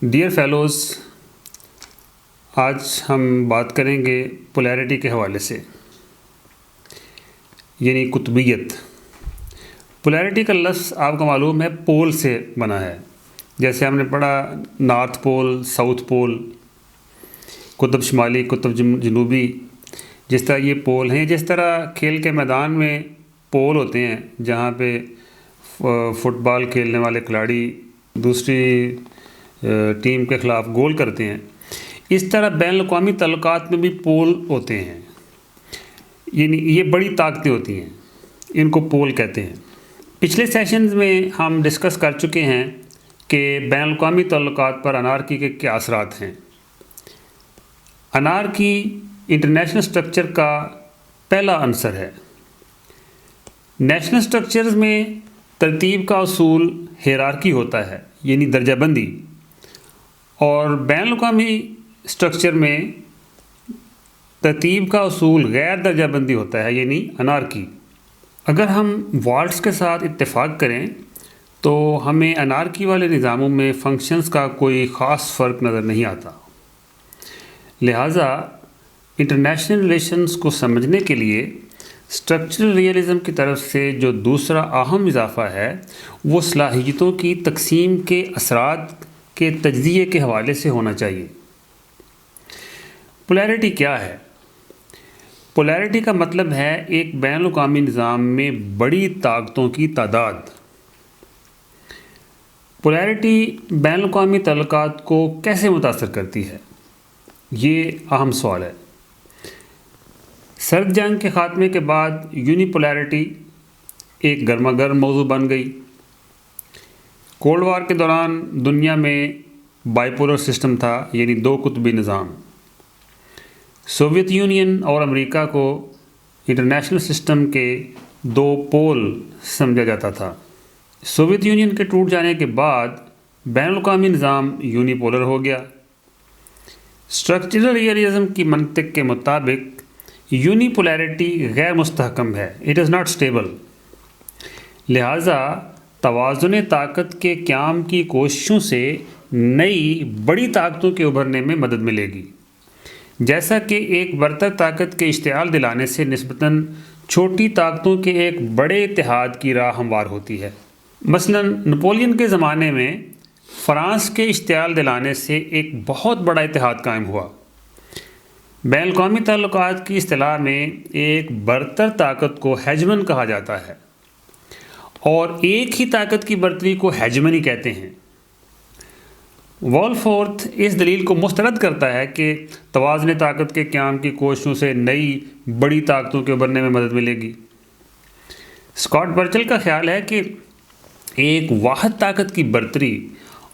Dear fellows, آج ہم بات کریں گے پولیرٹی کے حوالے سے، یعنی قطبیت۔ پولیرٹی کا لفظ آپ کو معلوم ہے پول سے بنا ہے، جیسے ہم نے پڑھا نارتھ پول، ساؤتھ پول، قطب شمالی، قطب جنوبی، جس طرح یہ پول ہیں۔ جس طرح کھیل کے میدان میں پول ہوتے ہیں جہاں پہ فٹ بال کھیلنے والے کھلاڑی دوسری ٹیم کے خلاف گول کرتے ہیں، اس طرح بین الاقوامی تعلقات میں بھی پول ہوتے ہیں، یعنی یہ بڑی طاقتیں ہوتی ہیں، ان کو پول کہتے ہیں۔ پچھلے سیشنز میں ہم ڈسکس کر چکے ہیں کہ بین الاقوامی تعلقات پر انارکی کے کیا اثرات ہیں۔ انارکی انٹرنیشنل سٹرکچر کا پہلا عنصر ہے۔ نیشنل سٹرکچرز میں ترتیب کا اصول ہیرارکی ہوتا ہے، یعنی درجہ بندی، اور بین الاقوامی سٹرکچر میں ترتیب کا اصول غیر درجہ بندی ہوتا ہے، یعنی انارکی۔ اگر ہم والٹس کے ساتھ اتفاق کریں تو ہمیں انارکی والے نظاموں میں فنکشنز کا کوئی خاص فرق نظر نہیں آتا۔ لہٰذا انٹرنیشنل ریلیشنز کو سمجھنے کے لیے اسٹرکچرل ریئلزم کی طرف سے جو دوسرا اہم اضافہ ہے وہ صلاحیتوں کی تقسیم کے اثرات کے تجزیے کے حوالے سے ہونا چاہیے۔ پولیرٹی کیا ہے؟ پولیرٹی کا مطلب ہے ایک بین الاقوامی نظام میں بڑی طاقتوں کی تعداد۔ پولیرٹی بین الاقوامی تعلقات کو کیسے متاثر کرتی ہے؟ یہ اہم سوال ہے۔ سرد جنگ کے خاتمے کے بعد یونی پولیرٹی ایک گرما گرم موضوع بن گئی۔ کولڈ وار کے دوران دنیا میں بائی پولر سسٹم تھا، یعنی دو قطبی نظام۔ سوویت یونین اور امریکہ کو انٹرنیشنل سسٹم کے دو پول سمجھا جاتا تھا۔ سوویت یونین کے ٹوٹ جانے کے بعد بین الاقوامی نظام یونی پولر ہو گیا۔ اسٹرکچرل ریئلزم کی منطق کے مطابق یونی پولیرٹی غیر مستحکم ہے، اٹ از ناٹ اسٹیبل۔ لہٰذا توازن طاقت کے قیام کی کوششوں سے نئی بڑی طاقتوں کے ابھرنے میں مدد ملے گی، جیسا کہ ایک برتر طاقت کے اشتعال دلانے سے نسبتاً چھوٹی طاقتوں کے ایک بڑے اتحاد کی راہ ہموار ہوتی ہے۔ مثلاً نپولین کے زمانے میں فرانس کے اشتعال دلانے سے ایک بہت بڑا اتحاد قائم ہوا۔ بین الاقوامی تعلقات کی اصطلاح میں ایک برتر طاقت کو ہیجمن کہا جاتا ہے، اور ایک ہی طاقت کی برتری کو ہیجمنی کہتے ہیں۔ وولفورتھ اس دلیل کو مسترد کرتا ہے کہ توازن طاقت کے قیام کی کوششوں سے نئی بڑی طاقتوں کے ابھرنے میں مدد ملے گی۔ اسکاٹ برچل کا خیال ہے کہ ایک واحد طاقت کی برتری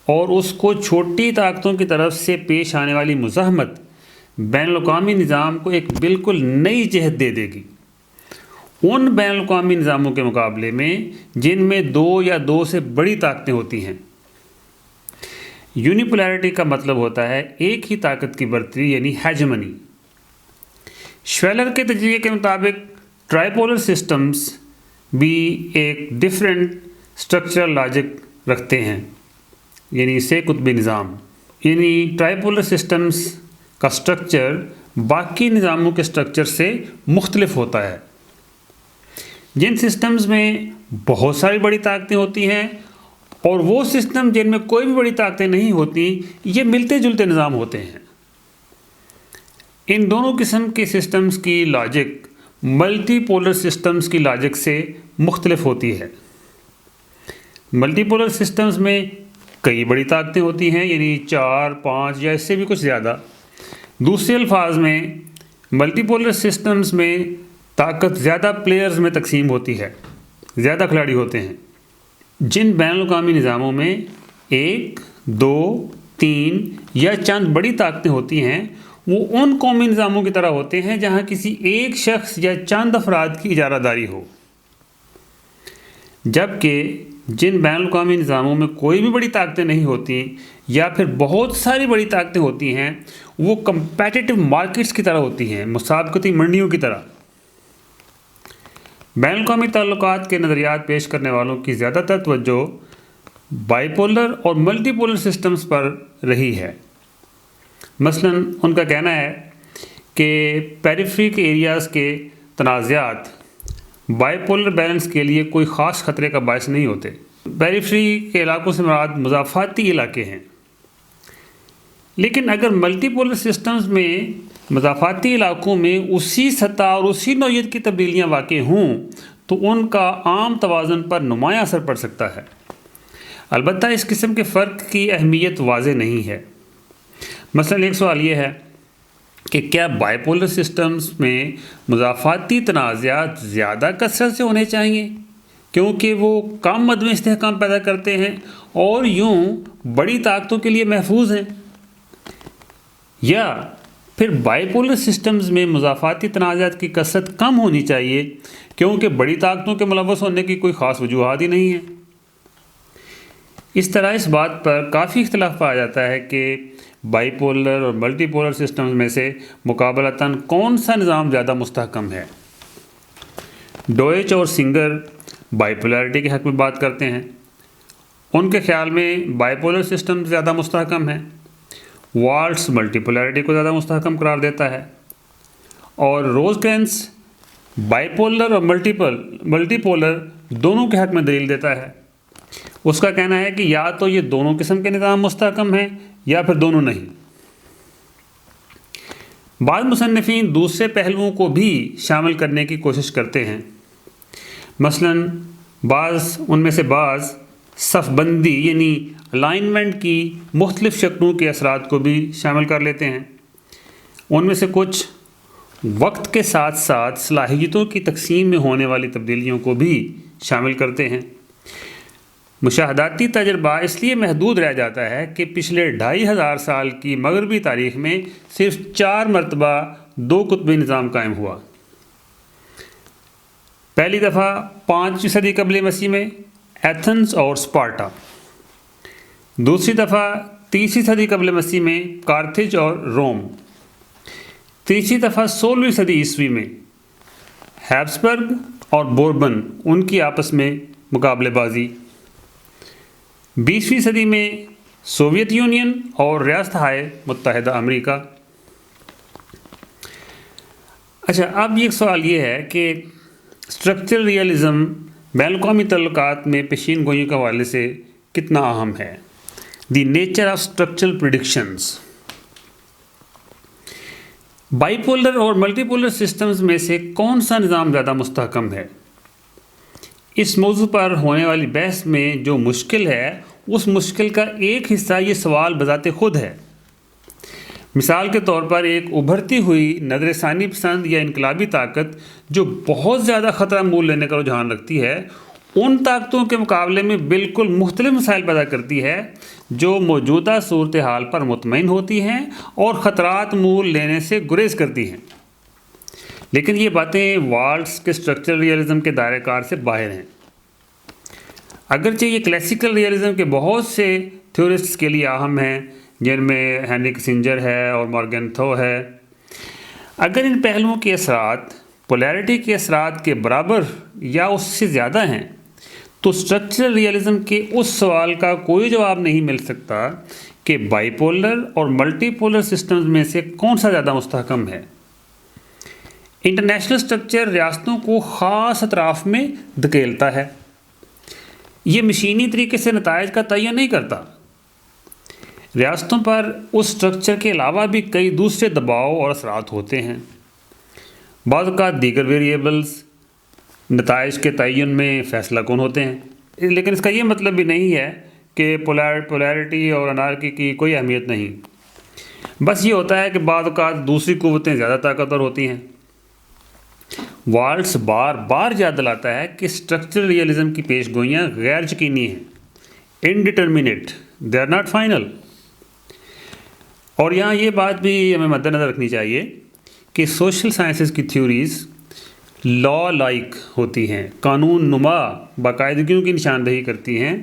اور اس کو چھوٹی طاقتوں کی طرف سے پیش آنے والی مزاحمت بین الاقوامی نظام کو ایک بالکل نئی جہت دے دے گی، ان بین الاقوامی نظاموں کے مقابلے میں جن میں دو یا دو سے بڑی طاقتیں ہوتی ہیں۔ یونی پولیرٹی کا مطلب ہوتا ہے ایک ہی طاقت کی برتری، یعنی ہیجمنی۔ شویلر کے تجزیے کے مطابق ٹرائی پولر سسٹمز بھی ایک ڈیفرنٹ اسٹرکچرل لاجک رکھتے ہیں، یعنی سے قطبی نظام، یعنی ٹرائی پولر سسٹمز کا سٹرکچر باقی نظاموں کے سٹرکچر سے مختلف ہوتا ہے۔ جن سسٹمز میں بہت ساری بڑی طاقتیں ہوتی ہیں اور وہ سسٹم جن میں کوئی بھی بڑی طاقتیں نہیں ہوتی، یہ ملتے جلتے نظام ہوتے ہیں۔ ان دونوں قسم کے سسٹمز کی لاجک ملٹی پولر سسٹمز کی لاجک سے مختلف ہوتی ہے۔ ملٹی پولر سسٹمز میں کئی بڑی طاقتیں ہوتی ہیں، یعنی 4، 5 یا اس سے بھی کچھ زیادہ۔ دوسرے الفاظ میں ملٹی پولر سسٹمز میں طاقت زیادہ پلیئرز میں تقسیم ہوتی ہے، زیادہ کھلاڑی ہوتے ہیں۔ جن بین الاقوامی نظاموں میں 1، 2، 3 یا چند بڑی طاقتیں ہوتی ہیں وہ ان قومی نظاموں کی طرح ہوتے ہیں جہاں کسی ایک شخص یا چند افراد کی اجارہ داری ہو، جبکہ جن بین الاقوامی نظاموں میں کوئی بھی بڑی طاقتیں نہیں ہوتی یا پھر بہت ساری بڑی طاقتیں ہوتی ہیں وہ کمپیٹیٹو مارکیٹس کی طرح ہوتی ہیں، مسابقتی منڈیوں کی طرح۔ بین الاقوامی تعلقات کے نظریات پیش کرنے والوں کی زیادہ تر توجہ بائی پولر اور ملٹی پولر سسٹمز پر رہی ہے۔ مثلاً ان کا کہنا ہے کہ پیریفریک ایریاز کے تنازعات بائی پولر بیلنس کے لیے کوئی خاص خطرے کا باعث نہیں ہوتے۔ پیریفری کے علاقوں سے مراد مضافاتی علاقے ہیں، لیکن اگر ملٹی پولر سسٹمز میں مضافاتی علاقوں میں اسی سطح اور اسی نوعیت کی تبدیلیاں واقع ہوں تو ان کا عام توازن پر نمایاں اثر پڑ سکتا ہے۔ البتہ اس قسم کے فرق کی اہمیت واضح نہیں ہے۔ مثلاً ایک سوال یہ ہے کہ کیا بائی پولر سسٹمز میں مضافاتی تنازعات زیادہ کثرت سے ہونے چاہیے کیونکہ وہ کم عدم استحکام پیدا کرتے ہیں اور یوں بڑی طاقتوں کے لیے محفوظ ہیں، یا پھر بائی پولر سسٹمز میں مضافاتی تنازعات کی کثرت کم ہونی چاہیے کیونکہ بڑی طاقتوں کے ملوث ہونے کی کوئی خاص وجوہات ہی نہیں ہیں؟ اس طرح اس بات پر کافی اختلاف پایا جاتا ہے کہ بائی پولر اور ملٹی پولر سسٹمز میں سے مقابلتاً کون سا نظام زیادہ مستحکم ہے۔ ڈوئچ اور سنگر بائی پولیرٹی کے حق میں بات کرتے ہیں۔ ان کے خیال میں بائی پولر سسٹم زیادہ مستحکم ہے، والٹس ملٹی پولیرٹی کو زیادہ مستحکم قرار دیتا ہے، اور روزکرینس بائی پولر اور ملٹی پولر دونوں کے حق میں دلیل دیتا ہے۔ اس کا کہنا ہے کہ یا تو یہ دونوں قسم کے نظام مستحکم ہیں یا پھر دونوں نہیں۔ بعض مصنفین دوسرے پہلوؤں کو بھی شامل کرنے کی کوشش کرتے ہیں۔ مثلاً ان میں سے بعض صف بندی یعنی الائنمنٹ کی مختلف شکلوں کے اثرات کو بھی شامل کر لیتے ہیں۔ ان میں سے کچھ وقت کے ساتھ ساتھ صلاحیتوں کی تقسیم میں ہونے والی تبدیلیوں کو بھی شامل کرتے ہیں۔ مشاہداتی تجربہ اس لیے محدود رہ جاتا ہے کہ پچھلے 2500 سال کی مغربی تاریخ میں صرف 4 مرتبہ 2 قطبی نظام قائم ہوا۔ پہلی دفعہ 5ویں صدی قبل مسیح میں ایتھنز اور اسپارٹا، دوسری دفعہ 3ویں صدی قبل مسیح میں کارتھج اور روم، تیسری دفعہ 16ویں صدی عیسوی میں ہیبسبرگ اور بوربن ان کی آپس میں مقابلے بازی، 20ویں صدی میں سوویت یونین اور ریاستہائے متحدہ امریکہ۔ اچھا، اب یہ سوال یہ ہے کہ اسٹرکچرل ریئلزم بین الاقوامی تعلقات میں پیشین گوئیوں کے حوالے سے کتنا اہم ہے؟ The nature of structural predictions. By polar اور ملٹی پولر سسٹمز میں سے کون سا نظام زیادہ مستحکم ہے؟ اس موضوع پر ہونے والی بحث میں جو مشکل ہے، اس مشکل کا ایک حصہ یہ سوال بذات خود ہے۔ مثال کے طور پر ایک ابھرتی ہوئی نظر ثانی پسند یا انقلابی طاقت جو بہت زیادہ خطرہ مول لینے کا رجحان رکھتی ہے، ان طاقتوں کے مقابلے میں بالکل مختلف مسائل پیدا کرتی ہے جو موجودہ صورتحال پر مطمئن ہوتی ہیں اور خطرات مول لینے سے گریز کرتی ہیں۔ لیکن یہ باتیں والٹس کے اسٹرکچرل ریئلزم کے دائرہ کار سے باہر ہیں۔ اگرچہ یہ کلاسیکل ریئلزم کے بہت سے تھیورسٹس کے لیے اہم ہیں، جن میں ہینری کسنجر ہے اور مارگن تھو ہے۔ اگر ان پہلوؤں کے اثرات پولیرٹی کے اثرات کے برابر یا اس سے زیادہ ہیں تو اسٹرکچرل ریئلزم کے اس سوال کا کوئی جواب نہیں مل سکتا کہ بائی پولر اور ملٹی پولر سسٹمز میں سے کون سا زیادہ مستحکم ہے۔ انٹرنیشنل اسٹرکچر ریاستوں کو خاص اطراف میں دھکیلتا ہے۔ یہ مشینی طریقے سے نتائج کا تعین نہیں کرتا۔ ریاستوں پر اس اسٹرکچر کے علاوہ بھی کئی دوسرے دباؤ اور اثرات ہوتے ہیں۔ بعض اوقات دیگر ویریبلز نتائج کے تعین میں فیصلہ کن ہوتے ہیں، لیکن اس کا یہ مطلب بھی نہیں ہے کہ پولیرٹی اور انارکی کی کوئی اہمیت نہیں۔ بس یہ ہوتا ہے کہ بعض اوقات دوسری قوتیں زیادہ طاقتور ہوتی ہیں۔ والٹس بار بار یاد دلاتا ہے کہ اسٹرکچرل ریئلزم کی پیش گوئیاں غیر یقینی ہیں، indeterminate, they are not final. اور یہاں یہ بات بھی ہمیں مد نظر رکھنی چاہیے کہ سوشل سائنسز کی تھیوریز لا لائک ہوتی ہیں، قانون نما باقاعدگیوں کی نشاندہی کرتی ہیں،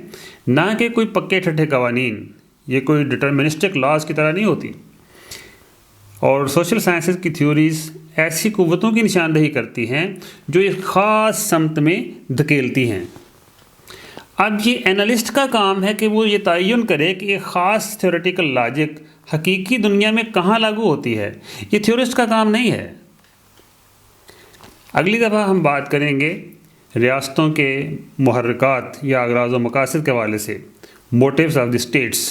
نہ کہ کوئی پکے ٹھٹھے قوانین۔ یہ کوئی ڈٹرمنسٹک لاز کی طرح نہیں ہوتی۔ اور سوشل سائنسز کی تھیوریز ایسی قوتوں کی نشاندہی کرتی ہیں جو ایک خاص سمت میں دھکیلتی ہیں۔ اب یہ اینالسٹ کا کام ہے کہ وہ یہ تعین کرے کہ ایک خاص تھیوریٹیکل لاجک حقیقی دنیا میں کہاں لاگو ہوتی ہے. یہ تھیورسٹ کا کام نہیں ہے. اگلی دفعہ ہم بات کریں گے ریاستوں کے محرکات یا اغراض و مقاصد کے حوالے سے موٹیوز آف دی اسٹیٹس.